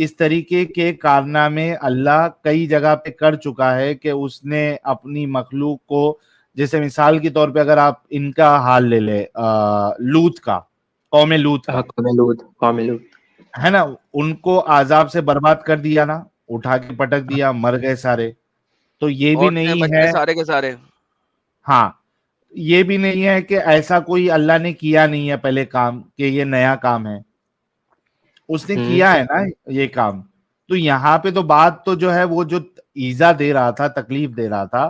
اس طریقے کے کارنامے اللہ کئی جگہ پہ کر چکا ہے کہ اس نے اپنی مخلوق کو، جیسے مثال کے طور پہ اگر آپ ان کا حال لے لیں، لوط کا، قوم لوط کا، قوم لوط ہے نا، ان کو عذاب سے برباد کر دیا نا، اٹھا کے پٹک دیا، مر گئے سارے. تو یہ بھی عورتیں نہیں بچے ہے، سارے کے سارے. ہاں یہ بھی نہیں ہے کہ ایسا کوئی اللہ نے کیا نہیں ہے پہلے کام کہ یہ نیا کام ہے، اس نے کیا ہے نا یہ کام. تو یہاں پہ تو بات تو جو ہے وہ جو ایذا دے رہا تھا، تکلیف دے رہا تھا،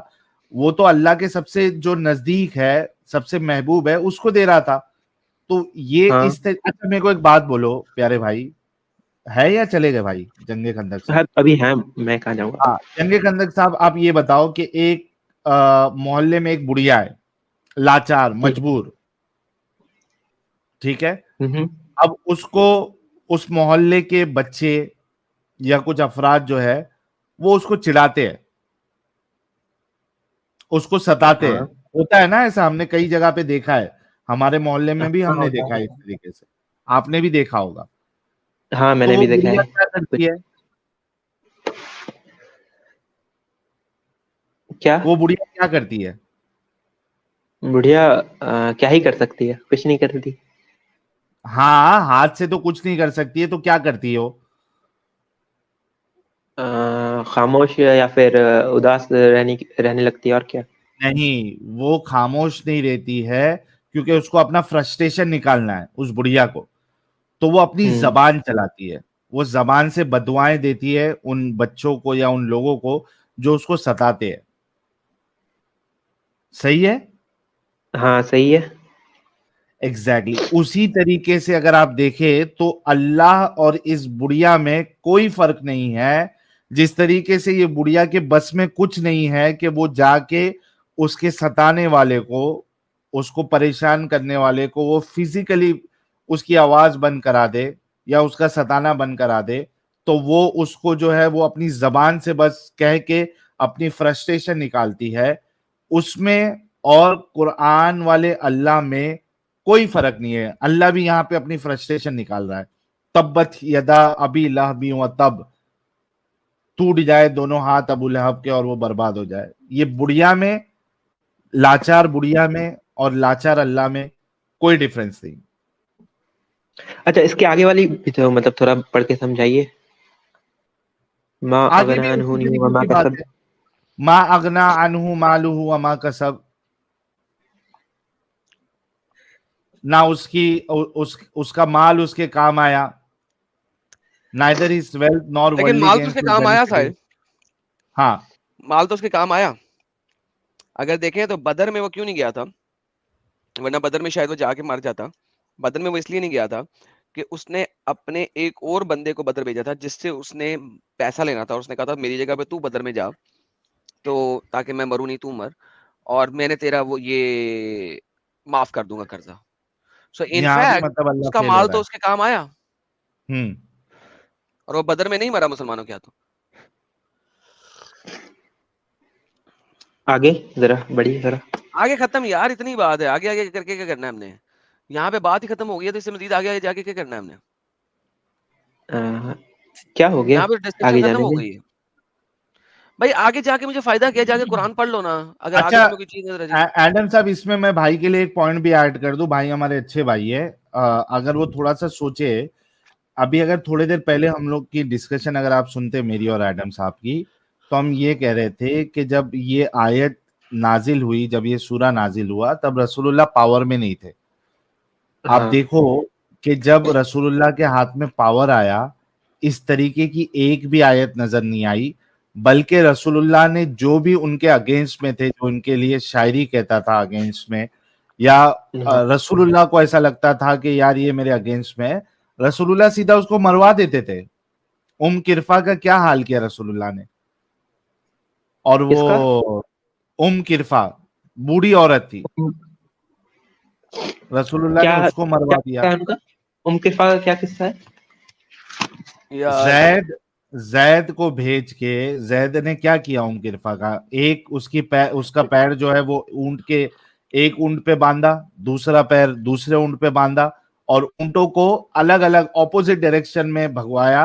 وہ تو اللہ کے سب سے جو نزدیک ہے، سب سے محبوب ہے، اس کو دے رہا تھا. تو یہ ہاں اس طرح. اچھا میرے کو ایک بات بولو پیارے بھائی، ہے یا چلے گئے بھائی جنگ خندق صاحب؟ ابھی ہے، میں کہاں جاؤں گا. ہاں جنگ خندق صاحب، آپ یہ بتاؤ کہ ایک محلے میں ایک بڑھیا ہے، لاچار، مجبور، ٹھیک ہے. اب اس کو اس محلے کے بچے یا کچھ افراد جو ہے وہ اس کو چڑھاتے ہیں، اس کو ستاتے ہیں. ہوتا ہے نا ایسا، ہم نے کئی جگہ پہ دیکھا ہے، ہمارے محلے میں بھی ہم نے دیکھا ہے اس طریقے سے، آپ نے بھی دیکھا ہوگا. ہاں میں تو نے وہ بھی دیکھا بڑھیا ہے. کیا کرتی ہے؟ کیا وہ بڑھیا کیا کرتی ہے؟ بڑھیا کیا ہی کر سکتی ہے، کچھ نہیں کرتی. ہاں ہاتھ سے تو کچھ نہیں کر سکتی ہے، تو کیا کرتی ہے وہ؟ خاموش یا پھر اداس رہنے لگتی ہے. اور کیا؟ نہیں، وہ خاموش نہیں رہتی ہے، کیونکہ اس کو اپنا فرسٹریشن نکالنا ہے اس بڑھیا کو. تو وہ اپنی زبان چلاتی ہے، وہ زبان سے بددعائیں دیتی ہے ان بچوں کو یا ان لوگوں کو جو اس کو ستاتے ہیں. صحیح ہے؟ ہاں صحیح ہے. ایگزیکٹلی اسی طریقے سے اگر آپ دیکھیں تو اللہ اور اس بڑھیا میں کوئی فرق نہیں ہے. جس طریقے سے یہ بڑھیا کے بس میں کچھ نہیں ہے کہ وہ جا کے اس کے ستانے والے کو، اس کو پریشان کرنے والے کو، وہ فزیکلی اس کی آواز بند کرا دے یا اس کا ستانا بند کرا دے. تو وہ اس کو جو ہے وہ اپنی زبان سے بس کہہ کے اپنی فرسٹریشن نکالتی ہے. اس میں اور قرآن والے اللہ میں کوئی فرق نہیں ہے. اللہ بھی یہاں پہ اپنی فرسٹریشن نکال رہا ہے. تبت یدا ابی لہب و تب، ٹوٹ جائے دونوں ہاتھ ابو لہب کے اور وہ برباد ہو جائے. یہ بڑھیا میں، لاچار بڑھیا میں اور لاچار اللہ میں کوئی ڈیفرنس نہیں. اچھا اس کے آگے والی بھی تو مطلب تھوڑا پڑھ کے سمجھائیے. ما آگے بھی اغنى عنه اسی طریقے وما کی بات كسب. ہے، ما اغنا عنہ مالہ وما کسب. نہ اس کا مال اس کے کام آیا، neither his wealth nor لیکن worldly مال تو اس gains کے will کام آیا benefit him. صاحب، ہاں مال تو اس کے کام آیا. اگر دیکھیں تو بدر میں وہ کیوں نہیں گیا تھا؟ ورنہ بدر میں شاید وہ جا کے مر جاتا. بدر میں وہ اس لیے نہیں گیا تھا کہ اس نے اپنے ایک اور بندے کو بدر بھیجا تھا جس سے اس نے پیسہ لینا تھا، اور اس نے کہا تھا میری جگہ پہ تو بدر میں جا، تو تاکہ میں مروں نہیں تو مر، اور میں نے تیرا وہ یہ معاف کر دوں گا قرضہ. سو ان یہاں بھی فیکٹ مطلب اس اللہ کا فیل ہو مال رہا تو اس کے کام آیا، ہے. اور وہ بدر میں نہیں مرا مسلمانوں کے ہاتھوں. آگے ذرا بڑھیے ذرا. آگے ختم یار، اتنی بات ہے. آگے آگے کر کے کیا کرنا ہے ہم نے؟ یہاں پہ بات ہی ختم ہو گئی ہے، تو اس سے مزید آگے آگے جا کے کیا کرنا ہے ہم نے؟ کیا ہو گیا یہاں پہ ڈسکشن آگے ختم جانے ہو میں؟ گئی ہے بھائی. آگے جا کے مجھے فائدہ کیا؟ جا کے قرآن پڑھ لو نا اگر آگے اچھا تمہیں کوئی چیز نظر آ جائے. ایڈم صاحب، اس میں میں بھائی کے لیے ایک پوائنٹ بھی ایڈ کر دوں. بھائی ہمارے اچھے بھائی ہے، اگر وہ تھوڑا سا سوچے. ابھی اگر تھوڑے دیر پہلے ہم لوگ کی ڈسکشن اگر آپ سنتے میری اور ایڈم صاحب کی، تو ہم یہ کہہ رہے تھے کہ جب یہ آیت نازل ہوئی، جب یہ سورہ نازل ہوا، تب رسول اللہ پاور میں نہیں تھے. آپ دیکھو کہ جب رسول اللہ کے ہاتھ میں پاور آیا، اس طریقے کی ایک بھی آیت نظر نہیں آئی، بلکہ رسول اللہ نے جو بھی ان کے اگینسٹ میں تھے، جو ان کے لیے شاعری کہتا تھا اگینسٹ میں، یا رسول اللہ کو ایسا لگتا تھا کہ یار یہ میرے اگینسٹ میں، رسول اللہ سیدھا اس کو مروا دیتے تھے. کرفا کا کیا حال کیا رسول اللہ نے؟ اور وہ کرفا بوڑھی عورت تھی، رسول اللہ نے اس کو مروا دیا. کرفا کا کیا قصہ ہے؟ زید کو بھیج کے زید نے کیا کیا کرفا کا؟ ایک اس کا پیر جو ہے وہ اونٹ کے ایک اونٹ پہ باندھا، دوسرا پیر دوسرے اونٹ پہ باندھا، اور اونٹوں کو الگ الگ اپوزٹ ڈائریکشن میں بھگوایا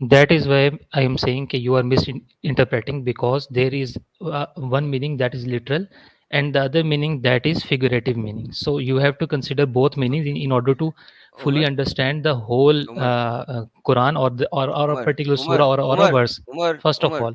That is why I am saying that you are misinterpreting, because there is one meaning that is literal and the other meaning that is figurative meaning. So you have to consider both meanings in order to fully understand the whole Quran or a particular surah or a verse. First of all,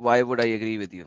Why would I agree with you?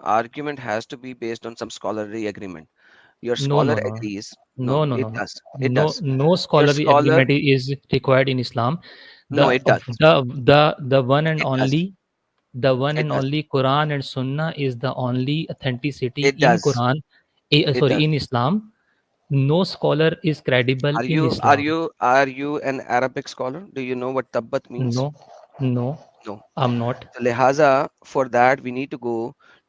argument has to be based on some scholarly agreement. Your scholar agrees. No. It does. No scholarly agreement is required in Islam. No, it does. The one and It only does. the one It and does. only Quran and Sunnah is the only authenticity It in does. Quran. It Sorry, does. in Islam. No scholar is credible in Islam. Are you an Arabic scholar? Do you know what tabbat means? No, I'm not. So lihaza, for that we need to go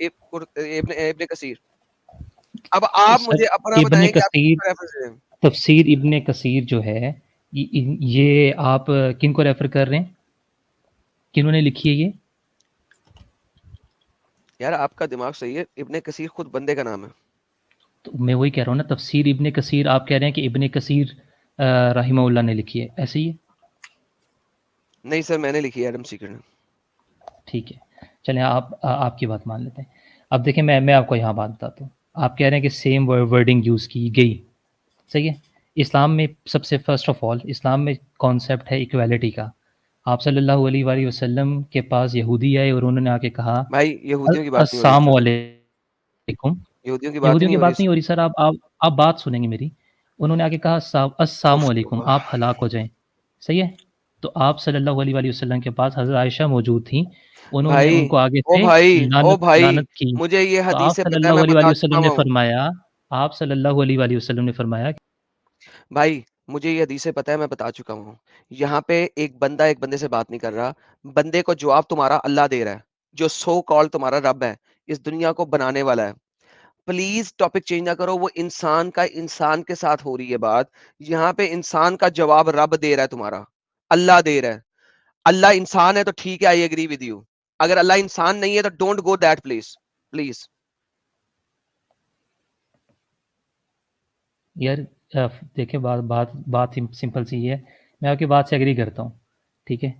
ابن کثیر. اب آپ مجھے اپنا ابن بتائیں کہ آپ کثیر کس ریفرنس دیں. تفسیر ابن کثیر جو ہے یہ آپ کن کو ریفر کر رہے ہیں؟ کنہوں نے لکھی ہے یہ؟ یار آپ کا دماغ صحیح ہے, ابن کثیر خود بندے کا نام ہے. تو میں وہی کہہ رہا ہوں نا, تفسیر ابن کثیر آپ کہہ رہے ہیں کہ ابن کثیر رحمہ اللہ نے لکھی ہے, ایسے ہی ہے؟ نہیں سر, میں نے لکھی ہے, ایڈم سیکر نے. ٹھیک ہے, چلیں آپ کی بات مان لیتے ہیں. اب دیکھیں میں آپ کو یہاں بات بتاتا ہوں. آپ کہہ رہے ہیں کہ سیم ورڈنگ یوز کی گئی, صحیح ہے. اسلام میں سب سے فرسٹ آف آل اسلام میں کانسیپٹ ہے ایکویلٹی کا. آپ صلی اللہ علیہ وآلہ وسلم کے پاس یہودی آئے اور انہوں نے آ کے کہا بھائی یہودیوں کی بات نہیں ہو رہی السلام سر, علیکم. یہودیوں کی بات یہودیوں نہیں کی ہو رہی بات نہیں ہو رہی سر, آپ بات سنیں گے میری. انہوں نے آ کے کہا السلام علیکم, آپ ہلاک ہو جائیں, صحیح ہے. تو آپ صلی اللہ علیہ وآلہ وسلم کے پاس حضرت عائشہ موجود تھیں, انہوں نے ان کو آگے سے لعنت کی. مجھے یہ تو حدیث آپ سے صلی پتہ ہے, اللہ میں علیہ بتا وآلہ چکا وسلم نے ہوں. فرمایا, آپ صلی اللہ علیہ وآلہ وسلم نے فرمایا بھائی مجھے یہ حدیث سے پتہ ہے, میں بتا چکا ہوں. یہاں پہ ایک بندہ ایک بندے سے بات نہیں کر رہا, بندے کو جواب تمہارا اللہ دے رہا ہے, جو سو کال تمہارا رب ہے, اس دنیا کو بنانے والا ہے. پلیز ٹاپک چینج نہ کرو, وہ انسان کا انسان کے ساتھ ہو رہی ہے بات. یہاں پہ انسان کا جواب رب دے رہا ہے, تمہارا اللہ دے رہا ہے. اللہ انسان ہے تو ٹھیک ہے, آئی ایگری ود یو. اگر اللہ انسان نہیں ہے تو don't go that place please. یار دیکھیں بات سمپل سی ہے, میں آپ کی بات سے ایگری کرتا ہوں, ٹھیک ہے.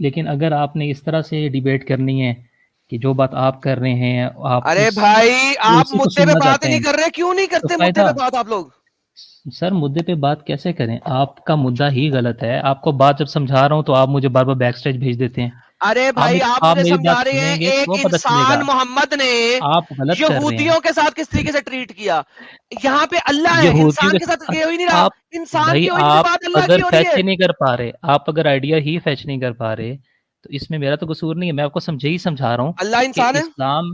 لیکن اگر آپ نے اس طرح سے ڈیبیٹ کرنی ہے کہ جو بات آپ کر رہے ہیں آپ ارے بھائی آپ اسی کو مدے پہ سننا بات چاہتے ہی ہیں, نہیں کر رہے, کیوں نہیں تو کرتے مدے فائدہ پہ بات آپ لوگ؟ سر مدے پہ بات کیسے کریں؟ آپ کا مدعا ہی غلط ہے. آپ کو بات جب سمجھا رہا ہوں تو آپ مجھے بار بار بیک سٹیج بھیج دیتے ہیں. ارے بھائی آپ آپ مجھے میری سمجھا بات رہے ہیں سنیں گے ایک تو پتہ چلے انسان گا محمد نے آپ غلط کر رہے ہیں. یہودیوں کے ساتھ کس طریقے سے ٹریٹ کیا. یہاں پہ اللہ ہے, یہودیوں انسان کے کے ساتھ یہ ہو ہی نہیں رہا, آپ انسان بھائی کی ہو ہی نہیں رہی, آپ بات اللہ اگر کی ہو رہی فیچ ہے. ہی نہیں کر پا رہے, آپ اگر آئیڈیا ہی فیچ نہیں کر پا رہے تو اس میں میرا تو قصور نہیں ہے. میں آپ کو سمجھا رہا ہوں اللہ کہ انسان ہے, اسلام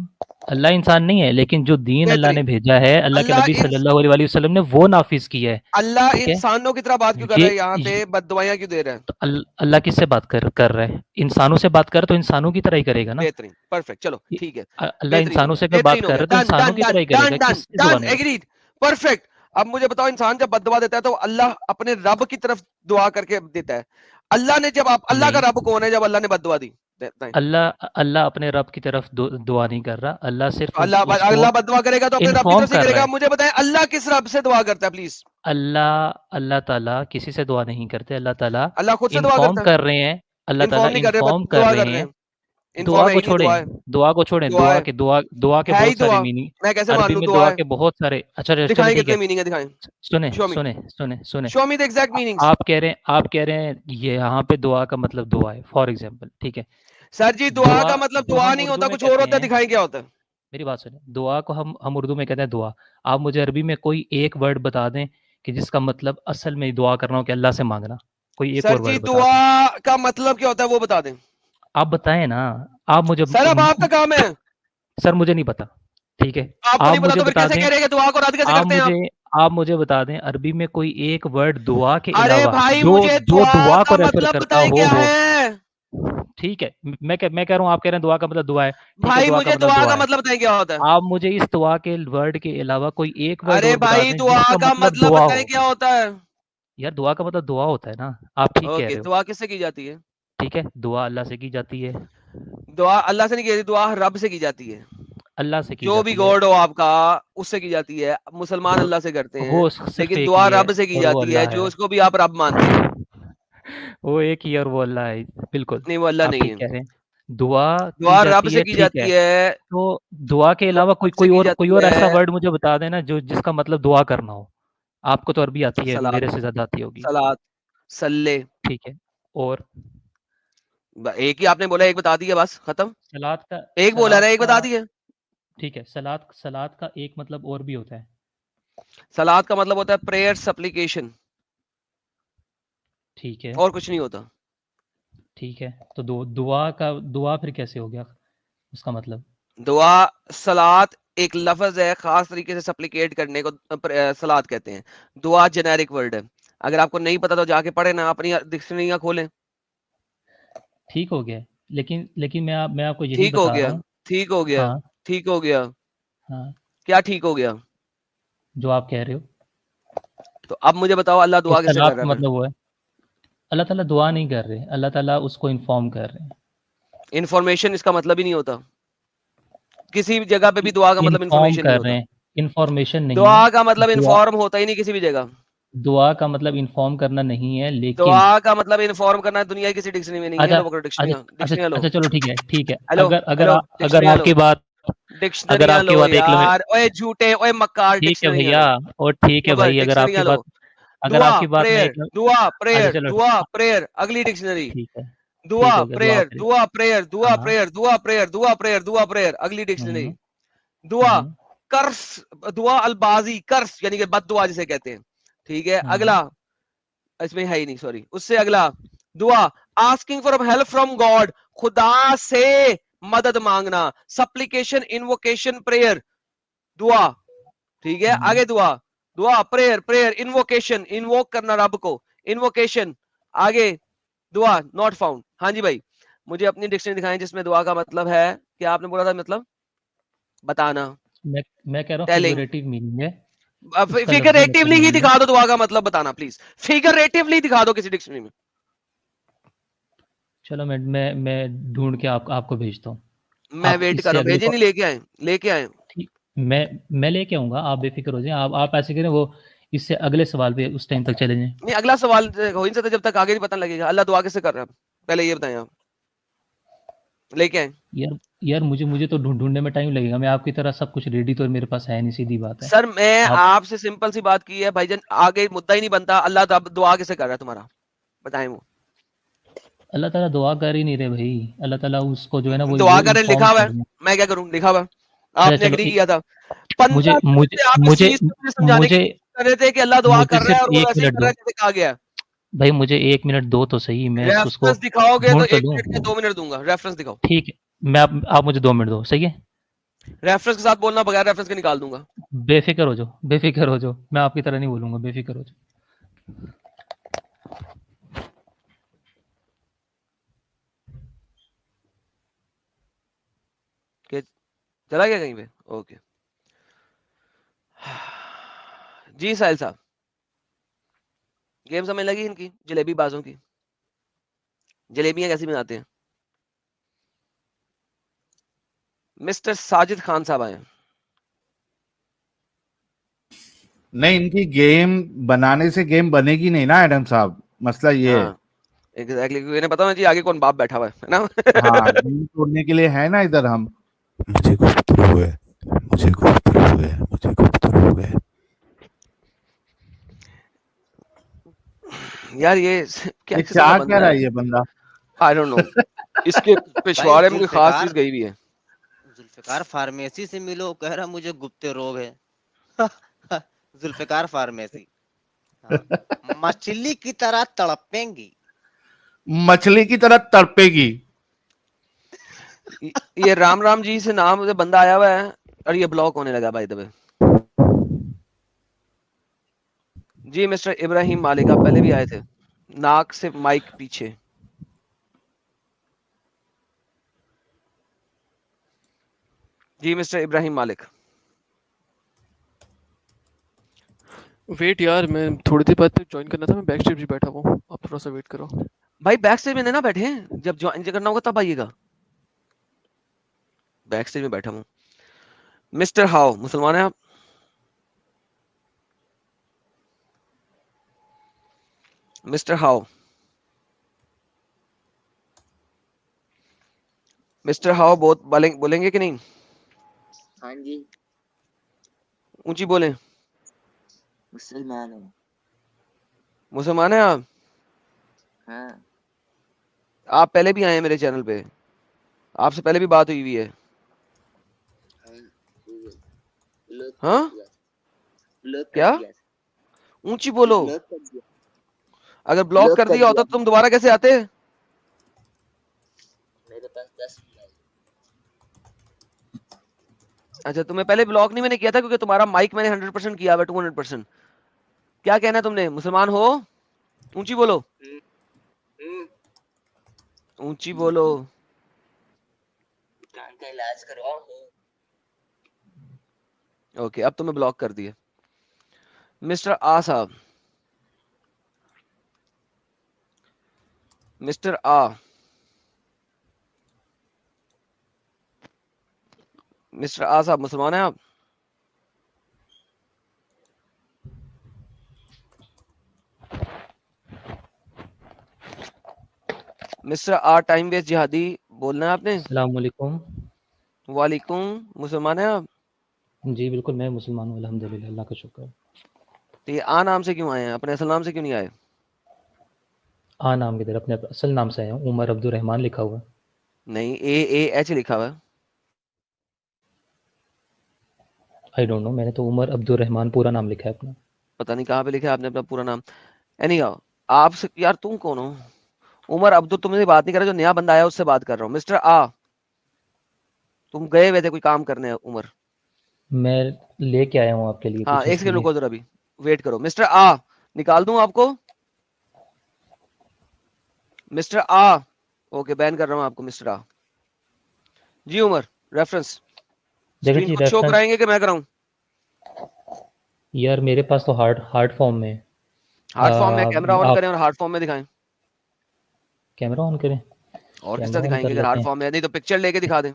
اللہ انسان نہیں ہے, لیکن جو دین اللہ نے بہترین. بھیجا ہے, اللہ کے نبی صلی اللہ علیہ وسلم نے وہ نافذ کیا ہے, اللہ ٹھیک ہے. انسانوں کی طرح بات کیوں کر رہا ہے یہاں پہ, بد دعائیاں کیوں دے رہا ہے؟ تو اللہ کس سے بات کر رہا ہے؟ انسانوں سے بات کر تو انسانوں کی طرح ہی کرے گا نا. بہترین, پرفیکٹ, چلو ٹھیک ہے, اللہ بہترین ہو انسانوں گیا, سے اگر بات بہترین ہو کر گیا, رہا ہے تو ڈن انسانوں ڈن کی ڈن طرح ہی کرے ڈن گا, ڈن کس ڈن, زبان میں؟ Agreed, perfect. اب مجھے بتاؤ, انسان جب بد دعا دیتا ہے تو اللہ اپنے رب کی طرف دعا کر کے دیتا ہے. اللہ نے جب اللہ کا نہیں, رب کون ہے جب اللہ نے بد دعا دی؟ اللہ اپنے رب کی طرف دعا نہیں کر رہا. اللہ صرف اس کو اللہ بد دعا کرے گا تو اپنے رب کی انفارم طرف سے کر کرے رہا گا. ہے. مجھے بتائیں اللہ کس رب سے دعا کرتا ہے پلیز؟ اللہ تعالیٰ کسی سے دعا نہیں کرتے. اللہ تعالیٰ اللہ خود سے دعا انفارم کرتا کر رہے ہیں, اللہ ہے, تعالیٰ انفارم نہیں کر رہے, انفارم کر دعا رہے کر رہے ہیں. ہیں. انفارم ہے ہی نہیں, دعا ہے, دعا کو چھوڑیں, دعا ہے, دعا کے ہے ہی بہت سارے دعا. میننگ میں کیسے مان عربی لوں میں دعا دعا ہے؟ کے بہت سارے. اچھا چلے دکھائیں ٹھیک ہے, کتنے میننگ ہے, دکھائیں, سنیں. شو می دی ایگزیکٹ میننگز. آپ کہہ رہے ہیں یہاں پہ دعا کا مطلب دعا ہے, فار ایگزامپل, ٹھیک ہے. سر جی دعا کا مطلب جو دعا ہم نہیں اردو ہوتا, میں کچھ اور کہتے ہوتا ہے, ہیں, دکھائیں کیا ہوتا ہے. میری بات سنیں, دعا کو ہم اردو میں کہتے ہیں دعا. آپ مجھے عربی میں کوئی ایک ورڈ بتا دیں کہ جس کا مطلب اصل میں دعا کرنا ہو کہ اللہ سے مانگنا, کوئی ایک سر اور جی ورڈ بتا دیں. دعا کا مطلب کیا ہوتا ہے وہ بتا دیں. آپ بتائیں نا, آپ مجھے سر اب آپ کا کام ہے, سر مجھے نہیں پتا, ٹھیک ہے. آپ کو آپ نہیں پتا مجھے تو پھر بتا کیسے دیں, کہہ رہے ہیں کہ دعا کو رد کیسے کرتے ہیں آپ؟ آپ مجھے بتا دیں عربی میں کوئی ایک ورڈ دعا کے ارے علاوہ بھائی جو مجھے جو دعا دعا کا کو ریفر مطلب کرتا بتائیں ہو کیا وہ, ہے. ٹھیک ہے. میں کہہ رہا ہوں, آپ کہہ رہے ہیں دعا کا مطلب دعا ہے, ٹھیک ہے, بھائی دعا کا مجھے مطلب دعا کا دعا ہے. مطلب بتائیں کیا ہوتا ہے. آپ مجھے اس دعا کے ورڈ کے علاوہ کوئی ایک ورڈ ارے اور بتا بھائی دیں دعا جس کا کا مطلب مطلب دعا بتائیں ہو. کیا ہوتا ہے. یار دعا کا مطلب دعا ہوتا ہے نا, آپ ٹھیک کہہ اوکے, رہے ہو, دعا کس سے کی جاتی ہے؟ ٹھیک ہے. دعا اللہ سے کی جاتی ہے. دعا اللہ سے نہیں کی جاتی, دعا رب سے کی جاتی ہے. اللہ سے کی جو بھی جاتی ہے. گاڈ ہو آپ کا اس سے کی جاتی ہے. مسلمان اللہ سے کرتے ہیں, وہ صرف لیکن ایک دعا ہی ہے رب سے کی اور وہ جاتی ہے, اللہ جو ہے. اس کو بھی آپ رب مانتے ہیں. وہ ایک ہی اور وہ اللہ ہے, بالکل نہیں وہ اللہ آپ نہیں ٹھیک ہے, کہہ رہے ہیں. دعا کی دعا رب جاتی سے ہے, کی ٹھیک ہے. جاتی ہے, تو دعا کے دعا علاوہ رب سے کی کوئی جاتی اور ایسا ہے. ورڈ مجھے بتا دینا جو جس کا مطلب دعا کرنا ہو. آپ کو تو عربی آتی ہے, سلاد, میرے سے زیادہ آتی ہوگی, سلاد, سلے. ٹھیک ہے. اور ایک ہی آپ نے بولا, ایک بتا دیا, بس ختم. ایک بولا نا, سلاد ایک کا بتا دیا. ٹھیک ہے. سلاد کا ایک مطلب اور بھی ہوتا ہے. سلاد کا مطلب ہوتا ہے پریئر, سپلیکیشن, ٹھیک ہے, اور کچھ نہیں ہوتا. ٹھیک ہے. تو دعا پھر کیسے ہو گیا اس کا مطلب؟ دعا, سلاد ایک لفظ ہے, خاص طریقے سے سپلیکیٹ کرنے کو سلاد کہتے ہیں. دعا جنیرک ورڈ ہے. اگر آپ کو نہیں پتا تو جا کے پڑھیں نا, اپنی ڈکشنریاں کھولیں. ٹھیک ہو گیا, لیکن میں آپ کو یہی ٹھیک ہو بتا رہا گیا, ہوں. ٹھیک ہو گیا, ہاں, ٹھیک ہو گیا. ہاں کیا ٹھیک ہو گیا؟ جو آپ کہہ رہے ہو. تو اب مجھے بتاؤ اللہ دعا کیسے اختلاف کر رہا کا ہے؟ مطلب وہ ہے اللہ تعالیٰ دعا نہیں کر رہے, اللہ تعالیٰ اس کو انفارم کر رہے ہیں. انفارمیشن اس کا مطلب ہی نہیں ہوتا. کسی بھی جگہ پہ بھی دعا کا مطلب انفارم انفارمیشن نہیں کر رہے ہوتا. ہیں, انفارمیشن نہیں دعا ہے. کا مطلب دعا انفارم ہوتا ہی نہیں کسی بھی جگہ. دعا کا مطلب انفارم کرنا نہیں ہے, لیکن دعا کا مطلب انفارم کرنا دنیا کی کسی ڈکشنری میں نہیں ہے. اچھا لو پکڑو اچھا ڈکشنریاں لو. اچھا چلو ٹھیک ہے ٹھیک ہے. ہیلو اگر اگر ہیلو اگر ڈکشنریاں آپ لو. کی بات اگر ڈکشنریاں آپ کی لو بات ایک یار. اوے جھوٹے اوے مکار ٹھیک ہے ڈکشنریاں بھیا, لو. اور ٹھیک ہے خبر بھائی, اگر آپ کی ڈکشنریاں لو. بات اگر دعا آپ کی بات میں پریئر ایک دعا اچھا پریئر چلو دعا پریئر اگلی ڈکشنری. ٹھیک ہے دعا ٹھیک ہے دعا پریئر کرے. دعا پریئر دعا ہاں پریئر دعا پریئر دعا پریئر دعا پریئر اگلی ڈکشنری. ہوں دعا ہوں کرس دعا البازی کرس یعنی کہ بد دعا جسے کہتے ہیں. ٹھیک ہے. ہوں اگلا اس میں ہے ہی نہیں, سوری. اس سے اگلا دعا asking for help from God, خدا سے مدد مانگنا. supplication invocation prayer دعا. ٹھیک ہے. آگے دعا دعا پریئر پریئر انووکیشن انووک کرنا رب کو انووکیشن. آگے دعا ناٹ فاؤنڈ. ہاں جی بھائی مجھے اپنی ڈکشنری دکھائیں جس میں دعا کا مطلب ہے کہ آپ نے بولا تھا مطلب بتانا. میں کہہ رہا ہوں ٹیلنگ فیگوریٹو میننگ ہے اس کا لفظی مطلب فیگریٹیولی ہی نہیں ہے. دکھا دو دعا کا مطلب بتانا پلیز. فیگریٹیولی دکھا دو کسی ڈکشنری میں. چلو میں ڈھونڈ کے آپ کو بھیجتا ہوں. میں آپ ویٹ اس کر سے رہا ہوں. اگلے بھیجے نہیں لے کے آئے لے کے آئے. ٹھیک, میں لے کے آؤں گا, آپ بے فکر ہو جائیں. آپ ایسے کریں, وہ اس سے اگلے سوال پہ اس ٹائم تک چلے جائیں. نہیں اگلا سوال ہو ہی نہیں سکتا جب تک آگے نہیں پتہ لگے گا. اللہ دعا کیسے کر رہا ہے پہلے یہ بتائیں. آپ لے کے آئے. یار مجھے تو ڈھونڈنے میں ٹائم لگے گا. میں آپ کی طرح سب کچھ ریڈی تو میرے پاس ہے نہیں, سیدھی بات ہے. سر میں آپ آپ سے سمپل سی بات کی ہے بھائی جان, آگے مدعا ہی نہیں بنتا. اللہ دعا کیسے کر رہا ہے تمہارا بتائیں. وہ اللہ تعالیٰ دعا کر ہی نہیں رہے بھائی. اللہ تعالیٰ اس کو جو ہے نا وہ دعا کریں انفارم لکھا ہوا ہے. کر رہے ہیں. میں کیا کروں, لکھا ہوا ہے. آپ اچھا نے چلو ایگری کیا تھا. مجھے 15 منٹ مجھے سے آپ اس مجھے چیز کو مجھے سمجھانے کی مجھے کوشش کر رہے تھے کہ اللہ دعا مجھے کر رہا ہے صرف اور وہ ایک ویسے ہی منٹ کر رہا دو ہے جیسے کہا گیا ہے. بھائی, مجھے 1 منٹ دو تو صحیح, میں اس کو ریفرنس دکھاؤ گے تو ڈھونڈ تو 1 لوں. منٹ یا 2 منٹ دوں گا. ریفرنس دکھاؤ. ٹھیک ہے, آپ مجھے 2 منٹ دو, صحیح ہے. ریفرنس کے ساتھ بولنا, بغیر ریفرنس کے نکال دوں گا. بے فکر ہو جاؤ, بے فکر ہو جاؤ, میں آپ کی طرح نہیں بولوں گا, بے فکر ہو جاؤ. کہ چلا گیا کہیں پہ. اوکے جی ساحل صاحب, گیم سمجھ لگی ان کی جلیبی بازوں کی. جلیبیاں کیسی بناتے ہیں. مسٹر ساجد خان صاحب آئے. نہیں, ان کی گیم بنانے سے گیم بنے گی نہیں نا ایڈم صاحب, مسئلہ یہ ہے. ہاں ایگزیکٹلی, انہیں پتا ہونا چاہیے آگے کون باپ بیٹھا ہوا ہے نا. ہاں, گیم توڑنے کے لیے ہے نا ادھر ہم. مجھے گفتگو ہے, مجھے گفتگو ہے, مجھے گفتگو ہے. یار یہ کیا یہ قسم کا کیا کہہ بندہ رہا ہے. ہے یہ بندہ. I don't know. اس کے پشوارے میں کوئی خاص چیز گئی بھی ہے. ذوالفقار فارمیسی سے ملو, کہہ رہا مجھے گپت روگ ہے. ذوالفقار فارمیسی مچھلی کی طرح تڑپیں گی, مچھلی کی طرح تڑپے گی. یہ رام رام جی سے نام سے بندہ آیا ہوا ہے اور یہ بلاک ہونے لگا بھائی دبے. جی مسٹر ابراہیم مالک, آپ پہلے بھی آئے تھے. ناک سے مائک پیچھے. جی مسٹر ابراہیم مالک. ویٹ یار, میں تھوڑی دیر بعد جوائن کرنا تھا. میں بیک اسٹیج بھی بیٹھا ہوں, آپ تھوڑا سا ویٹ کرو. بھائی بیک اسٹیج میں نہ بیٹھے, جب جوائن کرنا ہوگا تب آئیے گا. بیک اسٹیج میں بیٹھا ہوں. مسٹر ہاؤ, مسلمان ہیں آپ؟ مسٹر ہاؤ, مسٹر ہاؤ بہت بولیں گے کہ نہیں؟ ہاں جی, اونچی بولیں. مسلمان ہوں. مسلمان ہیں آپ؟ ہاں, آپ پہلے بھی آئے ہیں میرے چینل پہ, آپ سے پہلے بھی بات ہوئی ہے. ہاں کیا اونچی بولو. اگر بلاک کر دیا ہوتا تو تم دوبارہ کیسے آتے؟ میرے پاس 10 اچھا, تمہیں پہلے بلاک نہیں میں نے کیا تھا کیونکہ تمہارا مائک میں نے 100% کیا ہوا, 200%. کیا کہنا ہے تم نے, مسلمان ہو؟ اونچی بولو, اونچی بولو. کان کا علاج کرواؤ. اوکے اب تمہیں بلاک کر دیا. مسٹر آ صاحب, مسٹر آ, مسٹر آ صاحب مسلمان ہیں آپ؟ مسٹر آ ٹائم ویسٹ جہادی بولنا ہے آپ نے. السلام علیکم. وعلیکم, مسلمان ہیں آپ؟ جی بالکل میں مسلمان ہوں الحمدللہ, اللہ کا شکر. تو یہ آ نام سے کیوں آئے ہیں, اپنے اصل نام سے کیوں نہیں آئے؟ آ نام کی طرف اپنے اصل نام سے آیا ہوں, عمر عبد الرحمان لکھا ہوا ہے. نہیں, اے ایچ لکھا ہوا ہے. آئی ڈونٹ نو, میں نے تو عمر عبد الرحمان پورا نام لکھا ہے اپنا. پتہ نہیں کہاں پہ لکھا ہے آپ نے اپنا پورا نام. اینی ہاؤ, آپ سے یار تم کون ہو؟ عمر عبد, تم سے بات نہیں کر رہا, جو نیا بندہ آیا اس سے بات کر رہا ہوں. مسٹر آ, تم گئے ہوئے تھے کوئی کام کرنے. عمر میں لے کے آیا ہوں آپ کے لیے ہاں, کچھ ایک اس سیکنڈ لیے. رکو ذرا, ابھی ویٹ کرو. مسٹر آ نکال دوں آپ کو؟ مسٹر آ, اوکے بین کر رہا ہوں آپ کو. مسٹر آ جی. عمر ریفرنس دیکھیں اسکرین جی خود شو ریفرنس, کرائیں گے کہ میں کراؤں؟ یار میرے پاس تو ہارڈ فارم میں. ہارڈ فارم میں کیمرہ آن آپ کریں اور ہارڈ فارم میں دکھائیں. کیمرہ آن کریں, اور کس طرح کیمرہ آن دکھائیں کر گے اگر لیتے ہارڈ ہیں. فارم میں؟ نہیں تو پکچر لے کے دکھا دیں.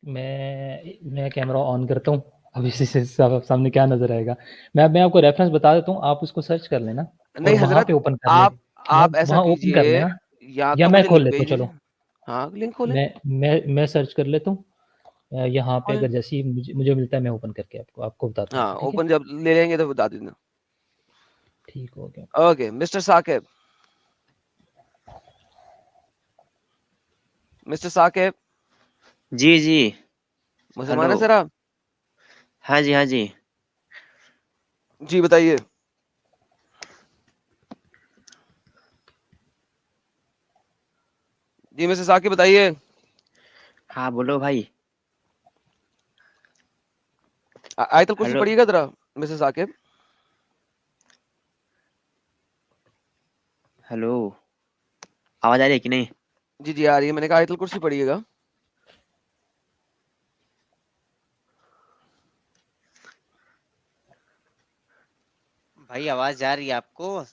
میں کیمرہ آن کرتا ہوں, اب اسی سے سامنے کیا نظر آئے گا. میں آپ کو ریفرنس بتا دیتا ہوں, آپ اس کو سرچ کر لینا اور نہیں وہاں حضرت, پہ اوپن کر لیں. آپ ایسا وہاں اوپن کر کیجئے, لینا, یا یا تو میں مجھے کھول لنک لیتا ہوں. بھیج دیں. چلو ہاں لنک کھولیں. میں سرچ کر لیتا ہوں. یہاں پہ اگر جیسی مجھے ملتا ہے میں اوپن کر کے آپ کو بتاتا ہوں. ہاں ٹھیک ہے, اوپن جب لے لیں گے تو بتا دینا. ٹھیک ہو گیا. Okay mister Saqib, mister Saqib ji جی. مسلمان ہلو. ہے سر آپ؟ ہاں جی ہاں جی. جی بتائیے. جی مسٹر ثاقب بتائیے. ہاں بولو بھائی. آیت الکرسی ہلو. پڑھیے گا ذرا مسٹر ثاقب. ہلو, آواز آ رہی ہے کہ نہیں؟ جی جی آ رہی ہے, میں نے کہا آیت الکرسی پڑھیے گا. بھائی آواز جا رہی ہے آپ کو؟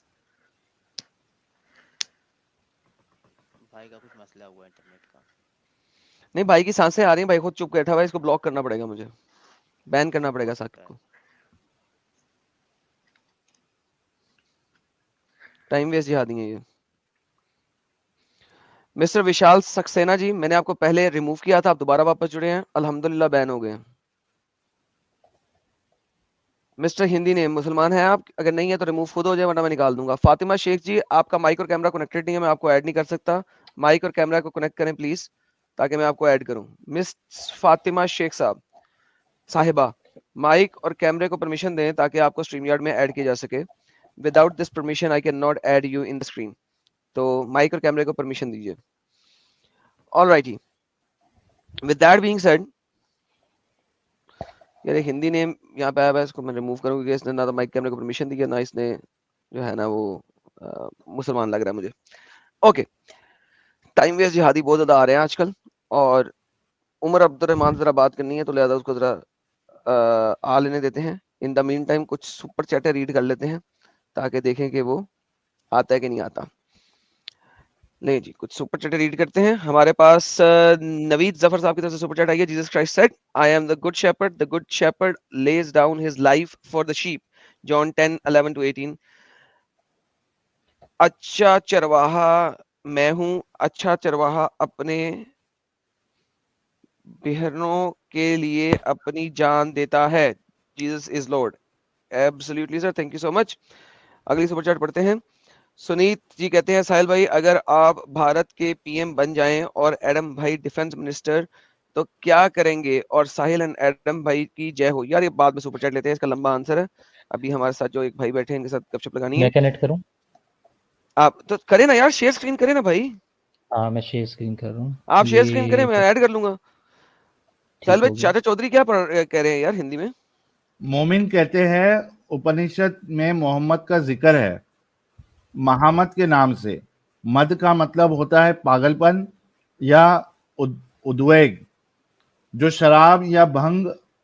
بھائی کا کچھ مسئلہ ہوا ہے انٹرنیٹ کا. نہیں بھائی کی سانسیں آ رہی ہیں, بھائی خود چپ بیٹھا ہوا ہے, اس کو بلاک کرنا پڑے گا, مجھے بین کرنا پڑے گا ہو ثاقب سکتا ہے. کو. ٹائم ویسٹ جہادی ہیں یہ. مسٹر وشال سکسینا جی, میں نے آپ کو پہلے ریموو کیا تھا, آپ دوبارہ واپس جڑے ہیں, الحمدللہ بین ہو گئے ہیں. مسٹر ہندی نے, مسلمان ہیں آپ؟ اگر نہیں ہے تو ریموو خود ہو جائے ورنہ میں نکال دوں گا. فاطمہ شیخ جی, آپ کا مائک اور کیمرہ کنیکٹڈ نہیں ہے, میں آپ کو ایڈ نہیں کر سکتا. مائک اور کیمرہ کو کنیکٹ کریں پلیز تاکہ میں آپ کو ایڈ کروں. مس فاطمہ شیخ صاحبہ, مائک اور کیمرے کو پرمیشن دیں تاکہ آپ کو اسٹریم یارڈ میں ایڈ کیا جا سکے. Without this permission I can not add you in the screen. تو مائک اور کیمرے کو پرمیشن دیجیے. All righty, with that being said, یار ہندی نیم یہاں پہ آیا ہوا ہے, اس کو میں ریموو کروں کیونکہ اس نے نہ تو مائک کیمرے کو پرمیشن دی ہے, نہ اس نے جو ہے نا وہ مسلمان لگ رہا ہے مجھے. اوکے, ٹائم ویسٹ جہادی بہت زیادہ آ رہے ہیں آج کل, اور عمر عبد الرحمان ذرا بات کرنی ہے تو لہٰذا اس کو ذرا آ لینے دیتے ہیں. ان دا مین ٹائم کچھ سپر چیٹیں ریڈ کر لیتے ہیں تاکہ دیکھیں کہ وہ آتا ہے کہ نہیں آتا. نہیں جی, کچھ سپر چیٹ ریڈ کرتے ہیں. ہمارے پاس نوید ظفر صاحب کی طرف سے سپر چیٹ آئی ہے. Jesus Christ said, I am the good shepherd. The good shepherd lays down his life for the sheep. John 10:11-18. اچھا چرواہا میں ہوں, اچھا چرواہا اپنے بہرنوں کے لیے اپنی جان دیتا ہے. Jesus is Lord. Absolutely sir, thank you so much. اگلی سپر چیٹ پڑھتے ہیں. سنیت جی کہتے ہیں, ساحل بھائی اگر آپ بھارت کے پی ایم بن جائیں اور ایڈم بھائی ڈیفنس منسٹر تو کیا کریں گے؟ اور ساحل اینڈ ایڈم بھائی کی جے ہو. یار یہ بعد میں سپر چیٹ لیتے ہیں, اس کا لمبا آنسر ہے. ابھی ہمارے ساتھ جو ایک بھائی بیٹھے ہیں ان کے ساتھ گپ شپ لگانی ہے. میں کنیکٹ کروں؟ آپ تو کریں نا یار, شیئر اسکرین کریں نا بھائی. ہاں میں شیئر اسکرین کر رہا ہوں. آپ شیئر اسکرین کریں, میں ایڈ کر لوں گا. ساحل ٹھیک بھائی ہو گیا. چاچا چودھری کیا کہہ رہے ہیں یار ہندی میں؟ مومن کہتے ہیں اپنشد میں محمد کا ذکر ہے محمد کے نام سے. مد کا مطلب ہوتا ہے پاگل پن یا ادویگ. جو شراب یا بھنگ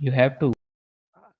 You have to.